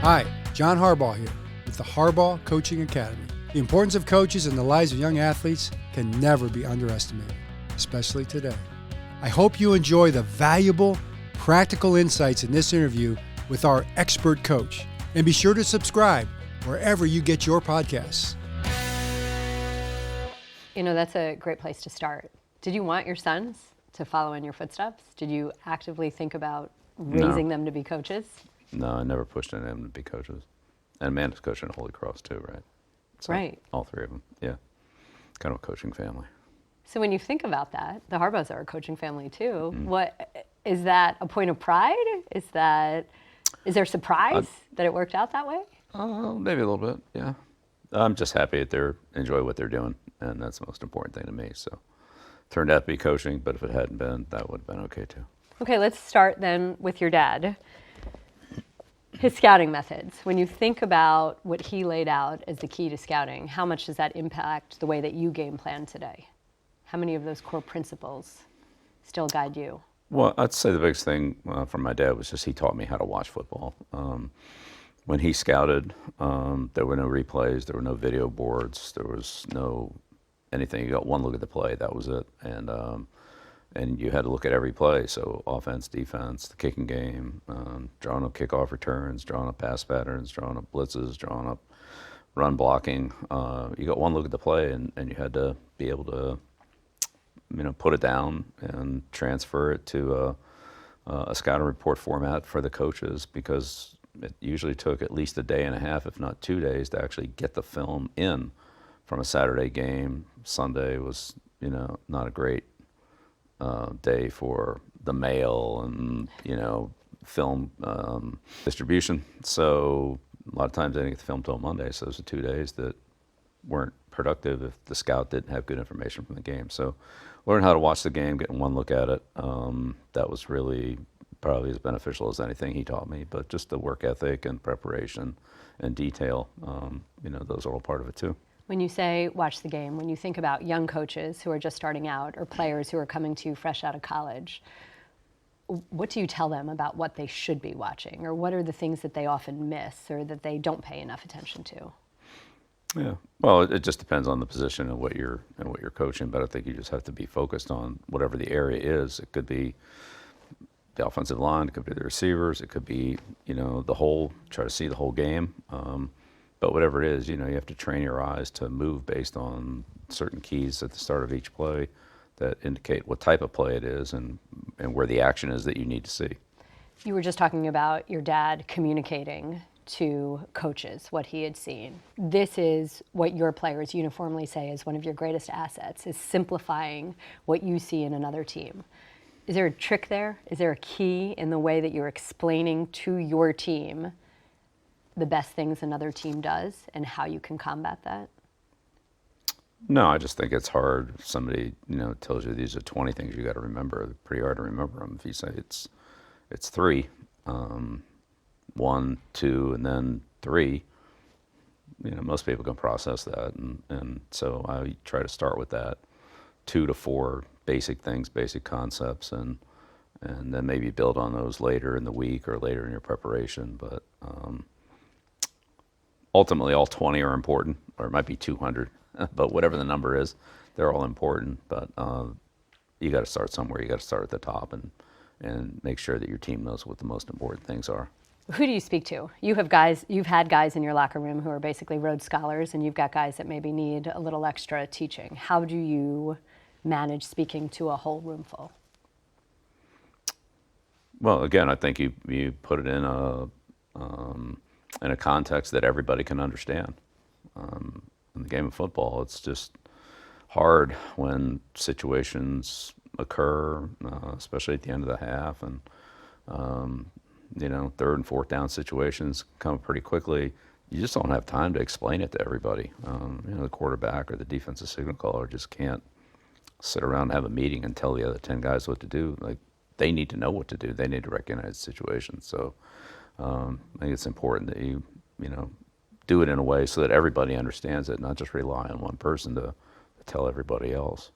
Hi, John Harbaugh here with the Harbaugh Coaching Academy. The importance of coaches in the lives of young athletes can never be underestimated, especially today. I hope you enjoy the valuable, practical insights in this interview with our expert coach. And be sure to subscribe wherever you get your podcasts. You know, that's a great place to start. Did you want your sons to follow in your footsteps? Did you actively think about raising them to be coaches? No, I never pushed any of them to be coaches. And Amanda's coaching at Holy Cross too, right? So right. All three of them, yeah. Kind of a coaching family. So when you think about that, the Harbaughs are a coaching family too. Mm-hmm. What is that a point of pride? Is there surprise that it worked out that way? Maybe a little bit, yeah. I'm just happy that they enjoy what they're doing, and that's the most important thing to me. So turned out to be coaching, but if it hadn't been, that would have been okay too. Okay, let's start then with your dad. His scouting methods. When you think about what he laid out as the key to scouting, how much does that impact the way that you game plan today? How many of those core principles still guide you? Well, I'd say the biggest thing from my dad was just he taught me how to watch football. When he scouted, there were no replays, there were no video boards, there was no anything. You got one look at the play, that was it. And you had to look at every play, so offense, defense, the kicking game, drawing up kickoff returns, drawing up pass patterns, drawing up blitzes, drawing up run blocking. You got one look at the play, and you had to be able to, put it down and transfer it to a scouting report format for the coaches, because it usually took at least a day and a half, if not 2 days, to actually get the film in from a Saturday game. Sunday was, not a great day for the mail and, film distribution. So a lot of times I didn't get the film till Monday, so those are 2 days that weren't productive if the scout didn't have good information from the game. So learn how to watch the game, getting one look at it. That was really probably as beneficial as anything he taught me, but just the work ethic and preparation and detail, those are all part of it too. When you say watch the game, when you think about young coaches who are just starting out or players who are coming to you fresh out of college, what do you tell them about what they should be watching, or what are the things that they often miss or that they don't pay enough attention to? Yeah, well, it just depends on the position and what you're coaching, but I think you just have to be focused on whatever the area is. It could be the offensive line, it could be the receivers, it could be, try to see the whole game. But whatever it is, you have to train your eyes to move based on certain keys at the start of each play that indicate what type of play it is and where the action is that you need to see. You were just talking about your dad communicating to coaches what he had seen. This is what your players uniformly say is one of your greatest assets, is simplifying what you see in another team. Is there a trick there? Is there a key in the way that you're explaining to your team the best things another team does and how you can combat that? No, I just think it's hard. If somebody, tells you these are 20 things you got to remember, it's pretty hard to remember them. If you say it's 3, 1, 2, and then 3, most people can process that. And so I try to start with that 2 to 4 basic things, basic concepts, and then maybe build on those later in the week or later in your preparation. But ultimately, all 20 are important, or it might be 200, but whatever the number is, they're all important. But you got to start somewhere. You got to start at the top and make sure that your team knows what the most important things are. Who do you speak to? You've had guys in your locker room who are basically Rhodes Scholars, and you've got guys that maybe need a little extra teaching. How do you manage speaking to a whole room full? Well, again, I think you put it in a context that everybody can understand. In the game of football, it's just hard when situations occur, especially at the end of the half, and third and fourth down situations come pretty quickly. You just don't have time to explain it to everybody. The quarterback or the defensive signal caller just can't sit around and have a meeting and tell the other 10 guys what to do. Like, they need to know what to do. They need to recognize the situation. So I think it's important that you do it in a way so that everybody understands it, not just rely on one person to tell everybody else.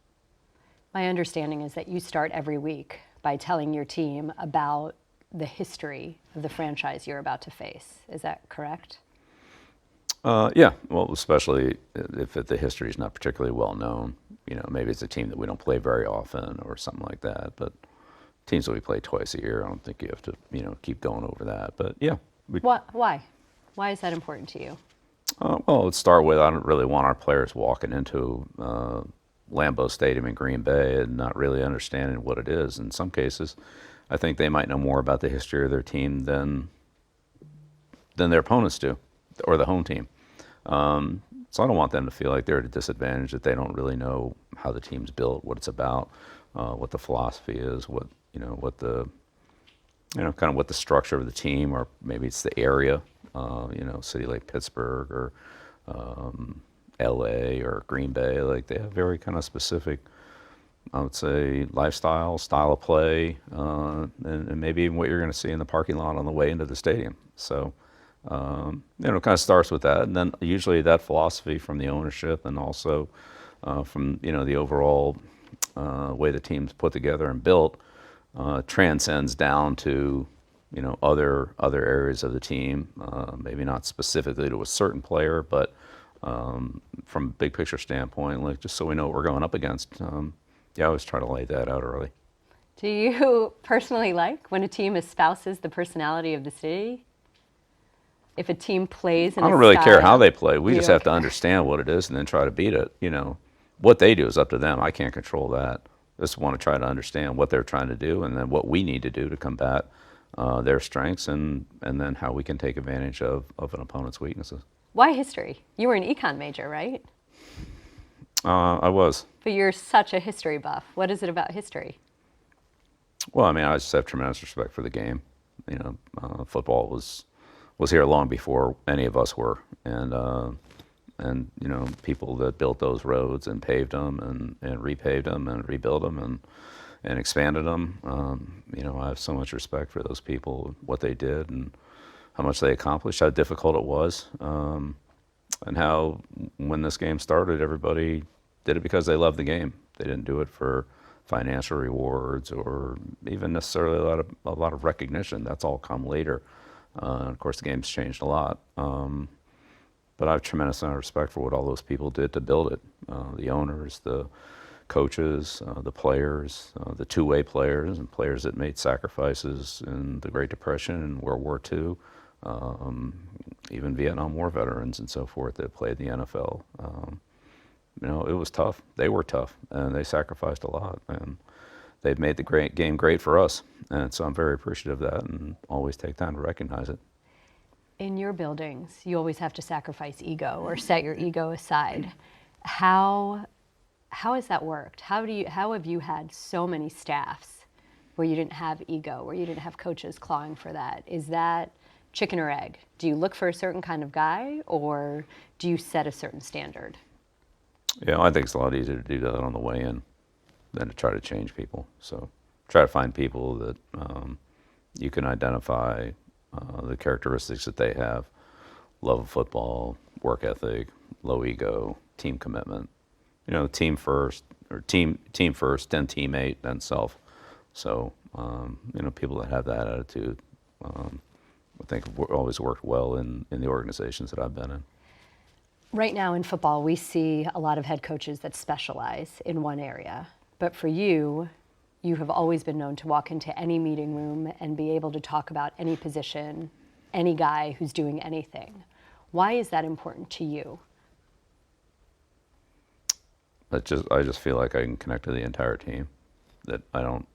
My understanding is that you start every week by telling your team about the history of the franchise you're about to face. Is that correct? Yeah, well, especially if the history is not particularly well known. Maybe it's a team that we don't play very often or something like that. But teams that we play twice a year, I don't think you have to, keep going over that. But yeah. Why? Why is that important to you? Well, let's start with, I don't really want our players walking into Lambeau Stadium in Green Bay and not really understanding what it is. In some cases, I think they might know more about the history of their team than their opponents do, or the home team. So I don't want them to feel like they're at a disadvantage, that they don't really know how the team's built, what it's about, what the philosophy is, what the structure of the team, or maybe it's the area, city like Pittsburgh or LA or Green Bay. Like, they have very kind of specific, I would say, lifestyle, style of play, and maybe even what you're going to see in the parking lot on the way into the stadium. So, it kind of starts with that, and then usually that philosophy from the ownership, and also from the overall way the team's put together and built, transcends down to other areas of the team. Maybe not specifically to a certain player, but from a big picture standpoint, like, just so we know what we're going up against. I always try to lay that out early. Do you personally like when a team espouses the personality of the city? If a team plays in I a don't really style, care how they play. We you just don't have to care. understand what it is and then try to beat it. What they do is up to them. I can't control that. Just want to try to understand what they're trying to do, and then what we need to do to combat their strengths, and then how we can take advantage of an opponent's weaknesses. Why history? You were an econ major, right? I was. But you're such a history buff. What is it about history? Well, I just have tremendous respect for the game. Football was here long before any of us were, and people that built those roads and paved them and repaved them and rebuilt them and expanded them. I have so much respect for those people, what they did and how much they accomplished, how difficult it was, and how, when this game started, everybody did it because they loved the game. They didn't do it for financial rewards or even necessarily a lot of recognition. That's all come later. Of course, the game's changed a lot. But I have tremendous amount of respect for what all those people did to build it. The owners, the coaches, the players, the two-way players, and players that made sacrifices in the Great Depression and World War II, even Vietnam War veterans and so forth that played the NFL. It was tough. They were tough, and they sacrificed a lot. And they've made the game great for us. And so I'm very appreciative of that, and always take time to recognize it. In your buildings, you always have to sacrifice ego or set your ego aside. How has that worked? How have you had so many staffs where you didn't have ego, where you didn't have coaches clawing for that? Is that chicken or egg? Do you look for a certain kind of guy, or do you set a certain standard? Yeah, I think it's a lot easier to do that on the way in than to try to change people. So try to find people that you can identify the characteristics that they have: love of football, work ethic, low ego, team commitment. Team first, or team first, then teammate, then self. So people that have that attitude, I think have always worked well in the organizations that I've been in. Right now in football, we see a lot of head coaches that specialize in one area. But for you, you have always been known to walk into any meeting room and be able to talk about any position, any guy who's doing anything. Why is that important to you? I just feel like I can connect to the entire team, that I don't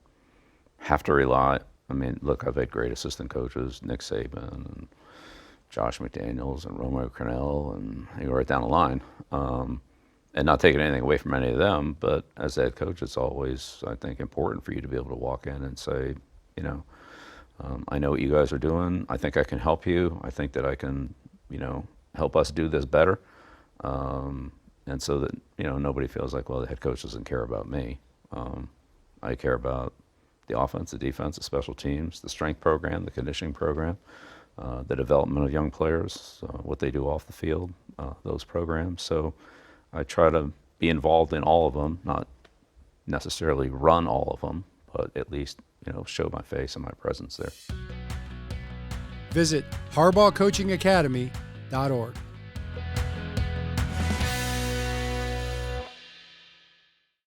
have to rely. Look, I've had great assistant coaches, Nick Saban and Josh McDaniels and Romeo Crennel, and you go right down the line. And not taking anything away from any of them, but as a head coach, it's always, I think, important for you to be able to walk in and say, I know what you guys are doing. I think I can help you. I think that I can, help us do this better. And so that, nobody feels like, well, the head coach doesn't care about me. I care about the offense, the defense, the special teams, the strength program, the conditioning program, the development of young players, what they do off the field, those programs. So I try to be involved in all of them, not necessarily run all of them, but at least, show my face and my presence there. visit harbaughcoachingacademy.org.